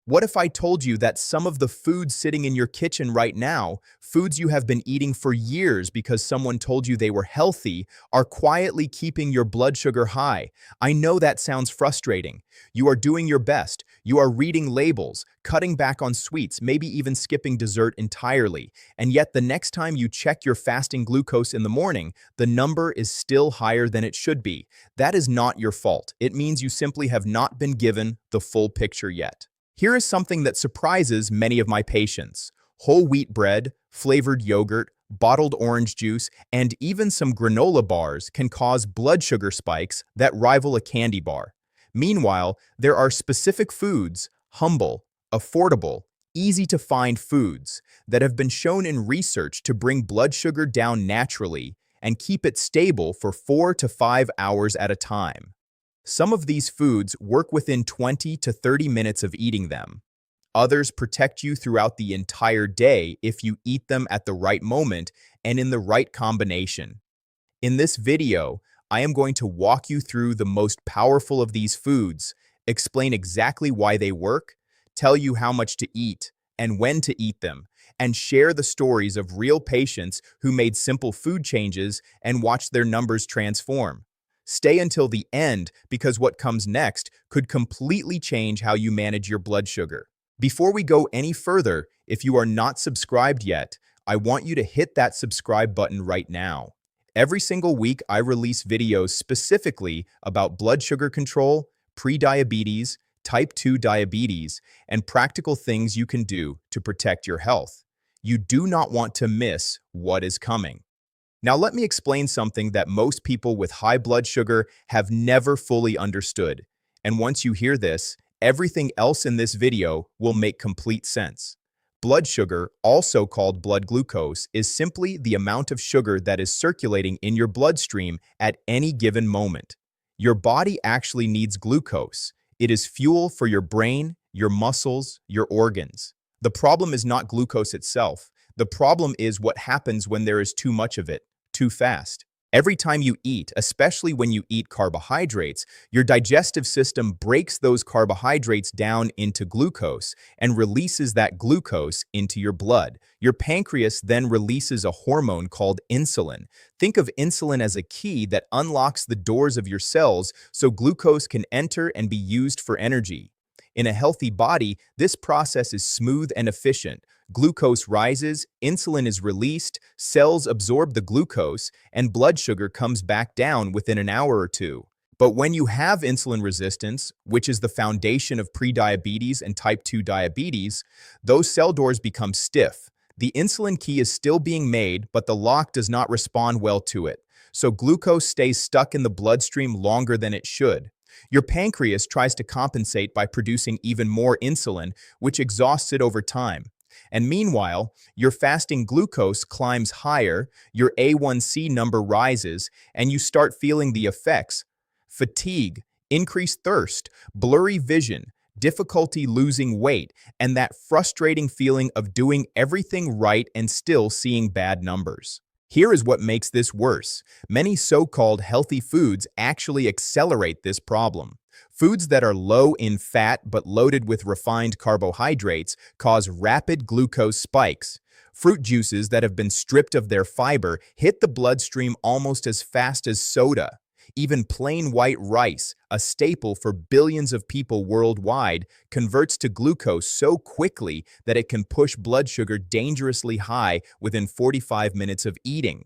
What if I told you that some of the foods sitting in your kitchen right now, foods you have been eating for years because someone told you they were healthy, are quietly keeping your blood sugar high? I know that sounds frustrating. You are doing your best. You are reading labels, cutting back on sweets, maybe even skipping dessert entirely. And yet the next time you check your fasting glucose in the morning, the number is still higher than it should be. That is not your fault. It means you simply have not been given the full picture yet. Here is something that surprises many of my patients. Whole wheat bread, flavored yogurt, bottled orange juice, and even some granola bars can cause blood sugar spikes that rival a candy bar. Meanwhile, there are specific foods, humble, affordable, easy-to-find foods that have been shown in research to bring blood sugar down naturally and keep it stable for 4 to 5 hours at a time. Some of these foods work within 20 to 30 minutes of eating them. Others protect you throughout the entire day if you eat them at the right moment and in the right combination. In this video, I am going to walk you through the most powerful of these foods, explain exactly why they work, tell you how much to eat and when to eat them, and share the stories of real patients who made simple food changes and watched their numbers transform. Stay until the end because what comes next could completely change how you manage your blood sugar. Before we go any further, if you are not subscribed yet, I want you to hit that subscribe button right now. Every single week, I release videos specifically about blood sugar control, pre-diabetes, type 2 diabetes, and practical things you can do to protect your health. You do not want to miss what is coming. Now let me explain something that most people with high blood sugar have never fully understood. And once you hear this, everything else in this video will make complete sense. Blood sugar, also called blood glucose, is simply the amount of sugar that is circulating in your bloodstream at any given moment. Your body actually needs glucose. It is fuel for your brain, your muscles, your organs. The problem is not glucose itself. The problem is what happens when there is too much of it, too fast. Every time you eat, especially when you eat carbohydrates, your digestive system breaks those carbohydrates down into glucose and releases that glucose into your blood. Your pancreas then releases a hormone called insulin. Think of insulin as a key that unlocks the doors of your cells so glucose can enter and be used for energy. In a healthy body, this process is smooth and efficient. Glucose rises, insulin is released, cells absorb the glucose, and blood sugar comes back down within an hour or two. But when you have insulin resistance, which is the foundation of prediabetes and type 2 diabetes, those cell doors become stiff. The insulin key is still being made, but the lock does not respond well to it. So glucose stays stuck in the bloodstream longer than it should. Your pancreas tries to compensate by producing even more insulin, which exhausts it over time. And meanwhile, your fasting glucose climbs higher, your A1C number rises, and you start feeling the effects: fatigue, increased thirst, blurry vision, difficulty losing weight, and that frustrating feeling of doing everything right and still seeing bad numbers. Here is what makes this worse. Many so-called healthy foods actually accelerate this problem. Foods that are low in fat but loaded with refined carbohydrates cause rapid glucose spikes. Fruit juices that have been stripped of their fiber hit the bloodstream almost as fast as soda. Even plain white rice, a staple for billions of people worldwide, converts to glucose so quickly that it can push blood sugar dangerously high within 45 minutes of eating.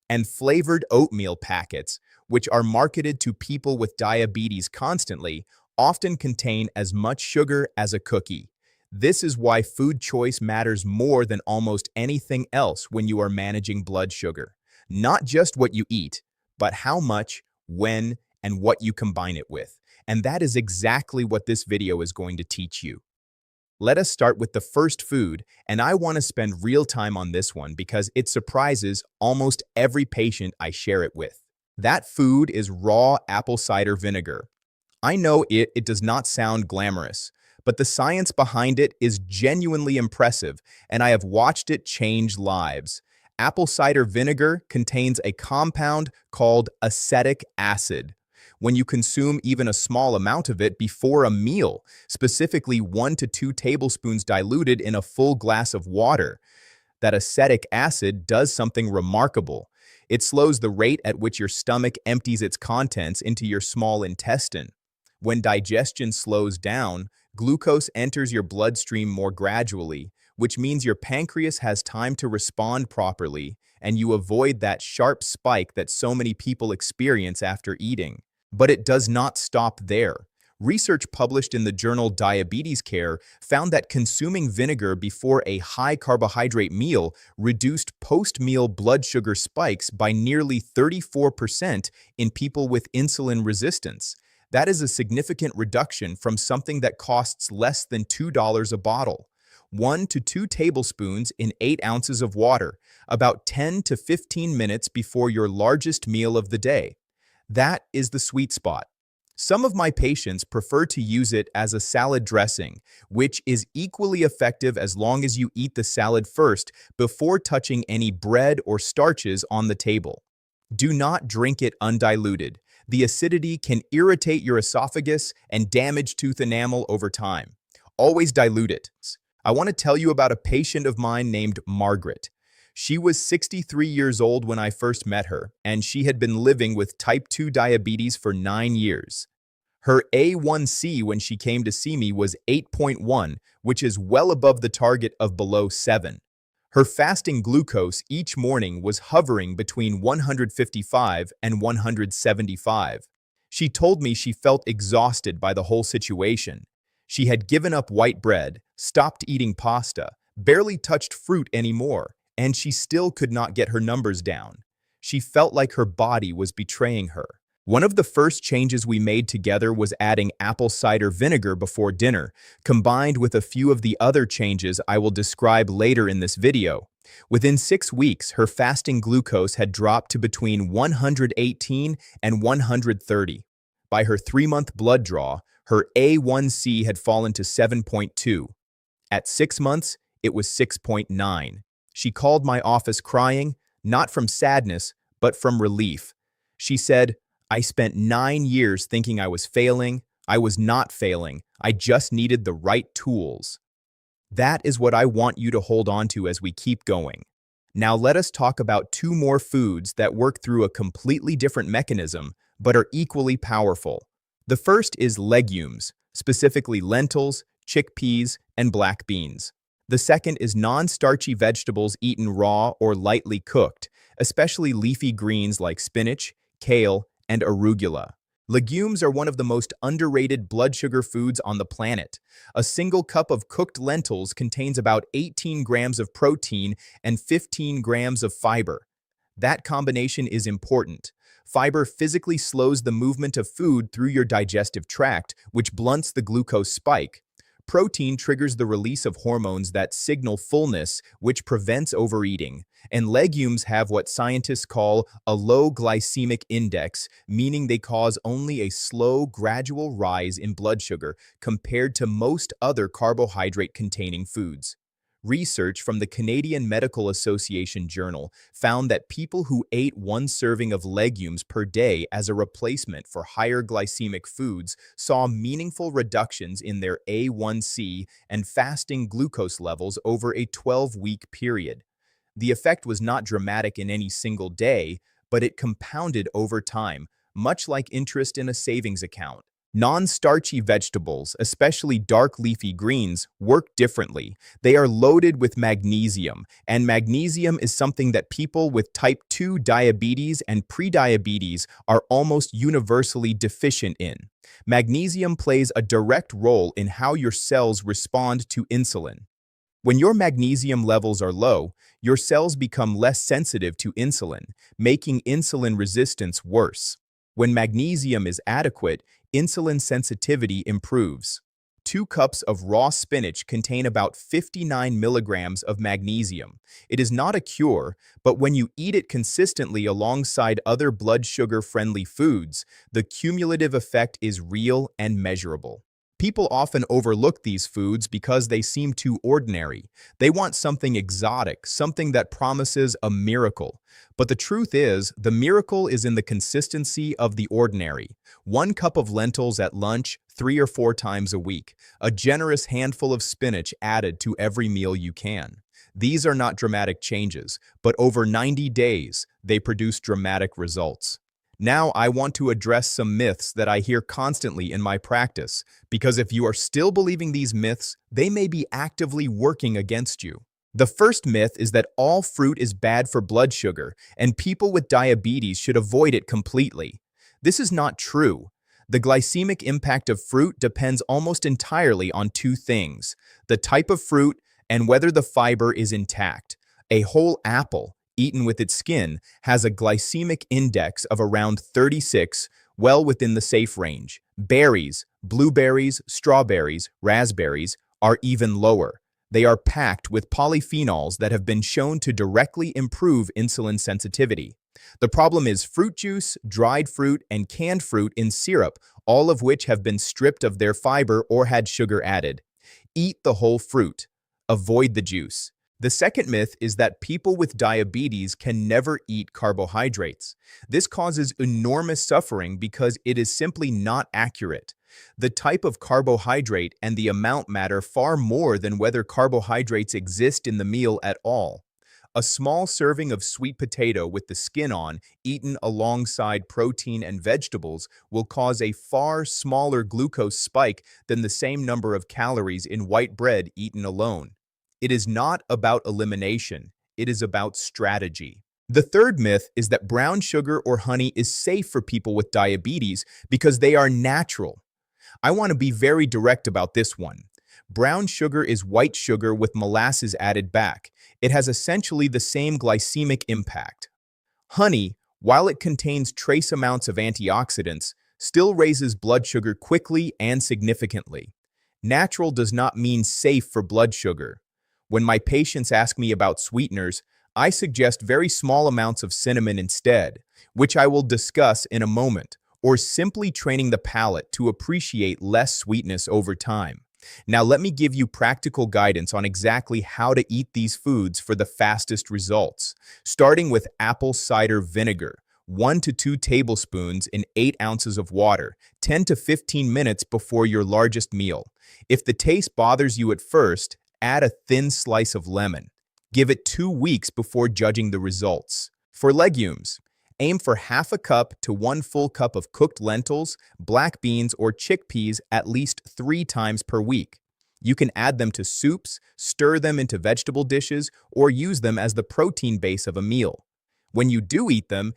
And flavored oatmeal packets, which are marketed to people with diabetes constantly, often contain as much sugar as a cookie. This is why food choice matters more than almost anything else when you are managing blood sugar. Not just what you eat, but how much, when, and what you combine it with. And that is exactly what this video is going to teach you. Let us start with the first food, and I want to spend real time on this one because it surprises almost every patient I share it with. That food is raw apple cider vinegar. I know it does not sound glamorous, but the science behind it is genuinely impressive, and I have watched it change lives. Apple cider vinegar contains a compound called acetic acid, when you consume even a small amount of it before a meal, specifically 1 to 2 tablespoons diluted in a full glass of water. That acetic acid does something remarkable. It slows the rate at which your stomach empties its contents into your small intestine. When digestion slows down, glucose enters your bloodstream more gradually, which means your pancreas has time to respond properly, and you avoid that sharp spike that so many people experience after eating. But it does not stop there. Research published in the journal Diabetes Care found that consuming vinegar before a high-carbohydrate meal reduced post-meal blood sugar spikes by nearly 34% in people with insulin resistance. That is a significant reduction from something that costs less than $2 a bottle. 1 to 2 tablespoons in 8 ounces of water, about 10 to 15 minutes before your largest meal of the day. That is the sweet spot. Some of my patients prefer to use it as a salad dressing, which is equally effective as long as you eat the salad first before touching any bread or starches on the table. Do not drink it undiluted. The acidity can irritate your esophagus and damage tooth enamel over time. Always dilute it. I want to tell you about a patient of mine named Margaret. She was 63 years old when I first met her, and she had been living with type 2 diabetes for 9 years. Her A1C when she came to see me was 8.1, which is well above the target of below 7. Her fasting glucose each morning was hovering between 155 and 175. She told me she felt exhausted by the whole situation. She had given up white bread, stopped eating pasta, barely touched fruit anymore, and she still could not get her numbers down. She felt like her body was betraying her. One of the first changes we made together was adding apple cider vinegar before dinner, combined with a few of the other changes I will describe later in this video. Within 6 weeks, her fasting glucose had dropped to between 118 and 130. By her 3-month blood draw, her A1C had fallen to 7.2. At 6 months, it was 6.9. She called my office crying, not from sadness, but from relief. She said, "I spent 9 years thinking I was failing. I was not failing. I just needed the right tools." That is what I want you to hold on to as we keep going. Now let us talk about 2 more foods that work through a completely different mechanism, but are equally powerful. The first is legumes, specifically lentils, chickpeas, and black beans. The second is non-starchy vegetables eaten raw or lightly cooked, especially leafy greens like spinach, kale, and arugula. Legumes are one of the most underrated blood sugar foods on the planet. A single cup of cooked lentils contains about 18 grams of protein and 15 grams of fiber. That combination is important. Fiber physically slows the movement of food through your digestive tract, which blunts the glucose spike. Protein triggers the release of hormones that signal fullness, which prevents overeating. And legumes have what scientists call a low glycemic index, meaning they cause only a slow, gradual rise in blood sugar compared to most other carbohydrate-containing foods. Research from the Canadian Medical Association Journal found that people who ate 1 serving of legumes per day as a replacement for higher glycemic foods saw meaningful reductions in their A1C and fasting glucose levels over a 12-week period. The effect was not dramatic in any single day, but it compounded over time, much like interest in a savings account. Non-starchy vegetables, especially dark leafy greens, work differently. They are loaded with magnesium, and magnesium is something that people with type 2 diabetes and prediabetes are almost universally deficient in. Magnesium plays a direct role in how your cells respond to insulin. When your magnesium levels are low, your cells become less sensitive to insulin, making insulin resistance worse. When magnesium is adequate, insulin sensitivity improves. 2 cups of raw spinach contain about 59 milligrams of magnesium. It is not a cure, but when you eat it consistently alongside other blood sugar-friendly foods, the cumulative effect is real and measurable. People often overlook these foods because they seem too ordinary. They want something exotic, something that promises a miracle. But the truth is, the miracle is in the consistency of the ordinary. 1 cup of lentils at lunch 3 or 4 times a week. A generous handful of spinach added to every meal you can. These are not dramatic changes, but over 90 days, they produce dramatic results. Now I want to address some myths that I hear constantly in my practice, because if you are still believing these myths, they may be actively working against you. The first myth is that all fruit is bad for blood sugar, and people with diabetes should avoid it completely. This is not true. The glycemic impact of fruit depends almost entirely on 2 things: the type of fruit and whether the fiber is intact. A whole apple, eaten with its skin, has a glycemic index of around 36, well within the safe range. Berries, blueberries, strawberries, raspberries are even lower. They are packed with polyphenols that have been shown to directly improve insulin sensitivity. The problem is fruit juice, dried fruit, and canned fruit in syrup, all of which have been stripped of their fiber or had sugar added. Eat the whole fruit. Avoid the juice. The second myth is that people with diabetes can never eat carbohydrates. This causes enormous suffering because it is simply not accurate. The type of carbohydrate and the amount matter far more than whether carbohydrates exist in the meal at all. A small serving of sweet potato with the skin on, eaten alongside protein and vegetables, will cause a far smaller glucose spike than the same number of calories in white bread eaten alone. It is not about elimination, it is about strategy. The third myth is that brown sugar or honey is safe for people with diabetes because they are natural. I want to be very direct about this one. Brown sugar is white sugar with molasses added back. It has essentially the same glycemic impact. Honey, while it contains trace amounts of antioxidants, still raises blood sugar quickly and significantly. Natural does not mean safe for blood sugar. When my patients ask me about sweeteners, I suggest very small amounts of cinnamon instead, which I will discuss in a moment, or simply training the palate to appreciate less sweetness over time. Now let me give you practical guidance on exactly how to eat these foods for the fastest results. Starting with apple cider vinegar, 1 to 2 tablespoons in 8 ounces of water, 10 to 15 minutes before your largest meal. If the taste bothers you at first, add a thin slice of lemon. Give it 2 weeks before judging the results. For legumes, aim for half a cup to 1 full cup of cooked lentils, black beans, or chickpeas at least 3 times per week. You can add them to soups, stir them into vegetable dishes, or use them as the protein base of a meal. When you do eat them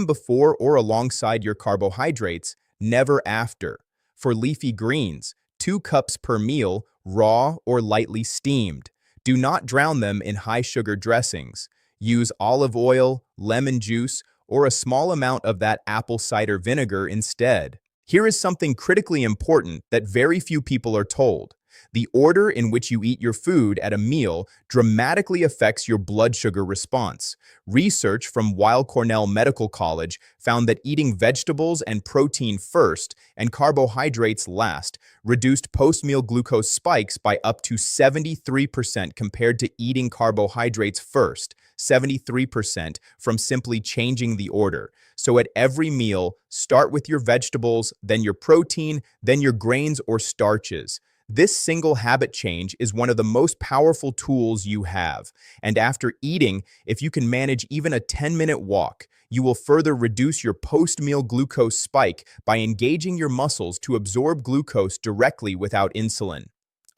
before or alongside your carbohydrates, never after. For leafy greens, 2 cups per meal, raw or lightly steamed. Do not drown them in high-sugar dressings. Use olive oil, lemon juice, or a small amount of that apple cider vinegar instead. Here is something critically important that very few people are told. The order in which you eat your food at a meal dramatically affects your blood sugar response. Research from Weill Cornell Medical College found that eating vegetables and protein first and carbohydrates last reduced post-meal glucose spikes by up to 73% compared to eating carbohydrates first, 73% from simply changing the order. So at every meal, start with your vegetables, then your protein, then your grains or starches. This single habit change is one of the most powerful tools you have. And after eating, if you can manage even a 10-minute walk, you will further reduce your post-meal glucose spike by engaging your muscles to absorb glucose directly without insulin.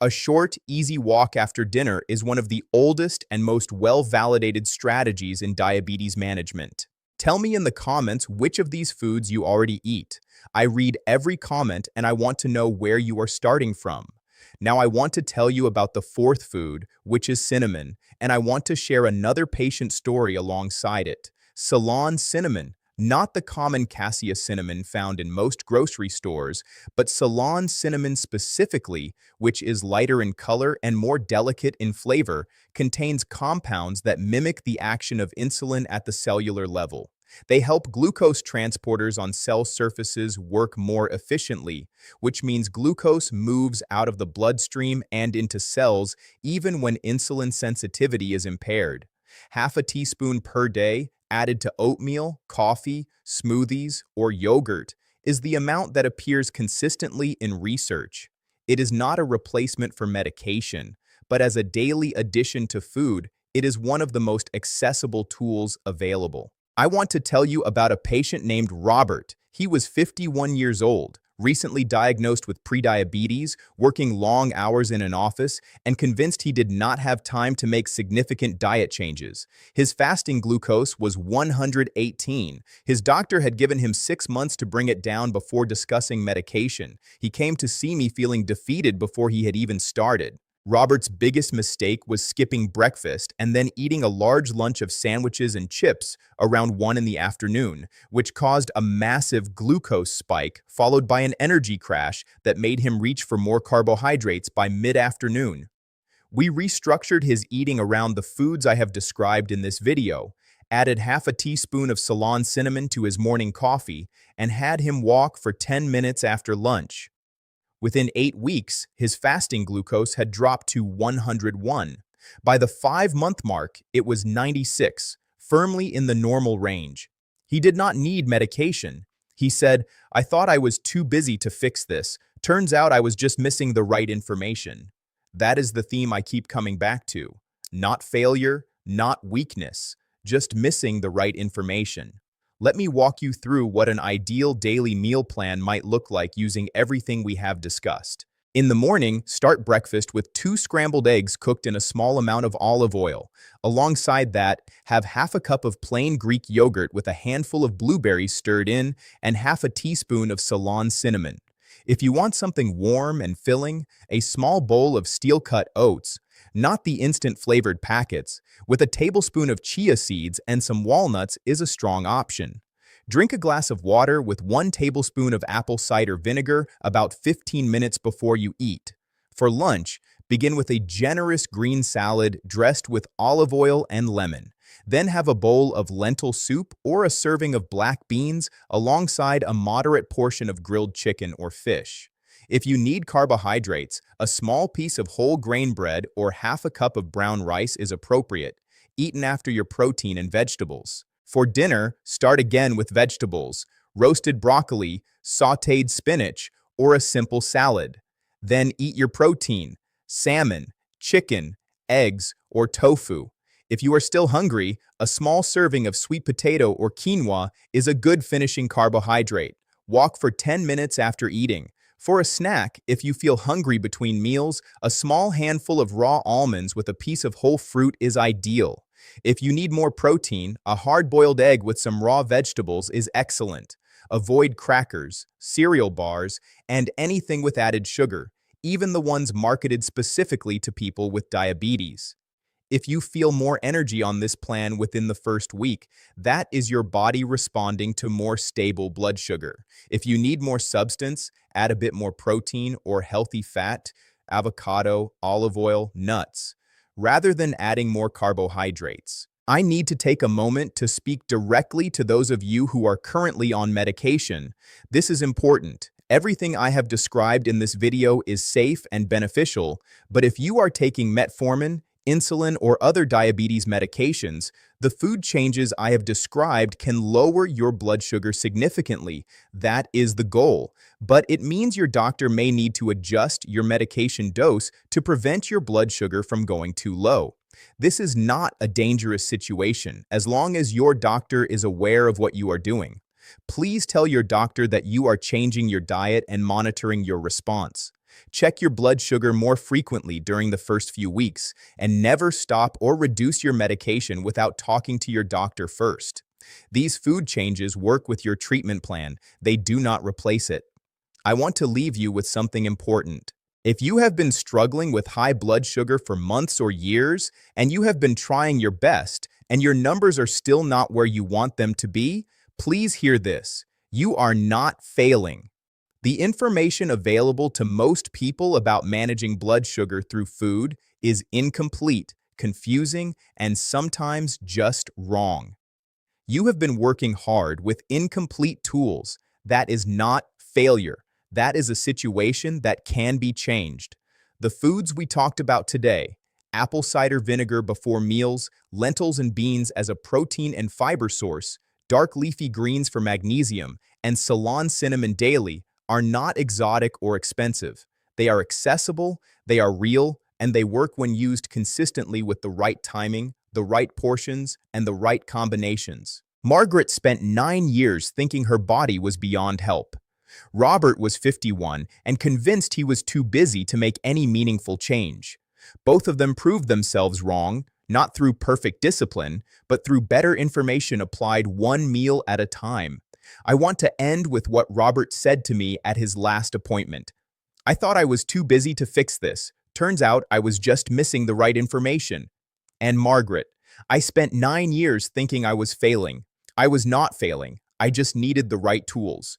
A short, easy walk after dinner is one of the oldest and most well-validated strategies in diabetes management. Tell me in the comments which of these foods you already eat. I read every comment and I want to know where you are starting from. Now I want to tell you about the fourth food, which is cinnamon, and I want to share another patient story alongside it. Ceylon cinnamon, not the common cassia cinnamon found in most grocery stores, but Ceylon cinnamon specifically, which is lighter in color and more delicate in flavor, contains compounds that mimic the action of insulin at the cellular level. They help glucose transporters on cell surfaces work more efficiently, which means glucose moves out of the bloodstream and into cells even when insulin sensitivity is impaired. Half a teaspoon per day, added to oatmeal, coffee, smoothies, or yogurt, is the amount that appears consistently in research. It is not a replacement for medication, but as a daily addition to food, it is one of the most accessible tools available. I want to tell you about a patient named Robert. He was 51 years old, recently diagnosed with prediabetes, working long hours in an office, and convinced he did not have time to make significant diet changes. His fasting glucose was 118. His doctor had given him 6 months to bring it down before discussing medication. He came to see me feeling defeated before he had even started. Robert's biggest mistake was skipping breakfast and then eating a large lunch of sandwiches and chips around 1 in the afternoon, which caused a massive glucose spike followed by an energy crash that made him reach for more carbohydrates by mid-afternoon. We restructured his eating around the foods I have described in this video, added half a teaspoon of Ceylon cinnamon to his morning coffee, and had him walk for 10 minutes after lunch. Within 8 weeks, his fasting glucose had dropped to 101. By the 5-month mark, it was 96, firmly in the normal range. He did not need medication. He said, "I thought I was too busy to fix this. Turns out I was just missing the right information." That is the theme I keep coming back to. Not failure, not weakness, just missing the right information. Let me walk you through what an ideal daily meal plan might look like using everything we have discussed. In the morning, start breakfast with 2 scrambled eggs cooked in a small amount of olive oil. Alongside that, have half a cup of plain Greek yogurt with a handful of blueberries stirred in and half a teaspoon of Ceylon cinnamon. If you want something warm and filling, a small bowl of steel-cut oats, not the instant flavored packets, with a tablespoon of chia seeds and some walnuts is a strong option. Drink a glass of water with 1 tablespoon of apple cider vinegar about 15 minutes before you eat. For lunch, begin with a generous green salad dressed with olive oil and lemon. Then have a bowl of lentil soup or a serving of black beans alongside a moderate portion of grilled chicken or fish. If you need carbohydrates, a small piece of whole grain bread or half a cup of brown rice is appropriate, eaten after your protein and vegetables. For dinner, start again with vegetables, roasted broccoli, sautéed spinach, or a simple salad. Then eat your protein, salmon, chicken, eggs, or tofu. If you are still hungry, a small serving of sweet potato or quinoa is a good finishing carbohydrate. Walk for 10 minutes after eating. For a snack, if you feel hungry between meals, a small handful of raw almonds with a piece of whole fruit is ideal. If you need more protein, a hard-boiled egg with some raw vegetables is excellent. Avoid crackers, cereal bars, and anything with added sugar, even the ones marketed specifically to people with diabetes. If you feel more energy on this plan within the first week, that is your body responding to more stable blood sugar. If you need more substance, add a bit more protein or healthy fat, avocado, olive oil, nuts, rather than adding more carbohydrates. I need to take a moment to speak directly to those of you who are currently on medication. This is important. Everything I have described in this video is safe and beneficial, but if you are taking metformin, insulin, or other diabetes medications, the food changes I have described can lower your blood sugar significantly. That is the goal. But it means your doctor may need to adjust your medication dose to prevent your blood sugar from going too low. This is not a dangerous situation as long as your doctor is aware of what you are doing. Please tell your doctor that you are changing your diet and monitoring your response. Check your blood sugar more frequently during the first few weeks, and never stop or reduce your medication without talking to your doctor first. These food changes work with your treatment plan. They do not replace it. I want to leave you with something important. If you have been struggling with high blood sugar for months or years, and you have been trying your best, and your numbers are still not where you want them to be, please hear this. You are not failing. The information available to most people about managing blood sugar through food is incomplete, confusing, and sometimes just wrong. You have been working hard with incomplete tools. That is not failure. That is a situation that can be changed. The foods we talked about today, apple cider vinegar before meals, lentils and beans as a protein and fiber source, dark leafy greens for magnesium, and Ceylon cinnamon daily, are not exotic or expensive. They are accessible, they are real, and they work when used consistently with the right timing, the right portions, and the right combinations. Margaret spent 9 years thinking her body was beyond help. Robert was 51 and convinced he was too busy to make any meaningful change. Both of them proved themselves wrong, not through perfect discipline, but through better information applied one meal at a time. I want to end with what Robert said to me at his last appointment. I thought I was too busy to fix this. Turns out I was just missing the right information. And Margaret, I spent 9 years thinking I was failing. I was not failing. I just needed the right tools.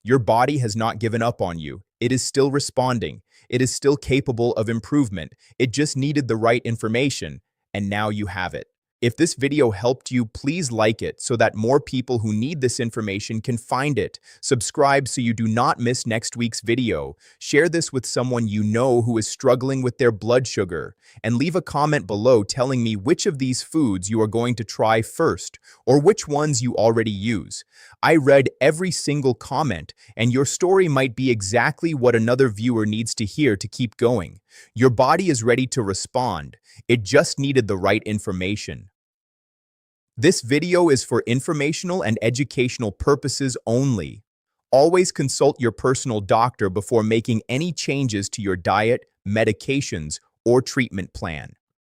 Your body has not given up on you. It is still responding. It is still capable of improvement. It just needed the right information, and now you have it. If this video helped you, please like it so that more people who need this information can find it. Subscribe so you do not miss next week's video. Share this with someone you know who is struggling with their blood sugar. And leave a comment below telling me which of these foods you are going to try first, or which ones you already use. I read every single comment, and your story might be exactly what another viewer needs to hear to keep going. Your body is ready to respond. It just needed the right information. This video is for informational and educational purposes only. Always consult your personal doctor before making any changes to your diet, medications, or treatment plan.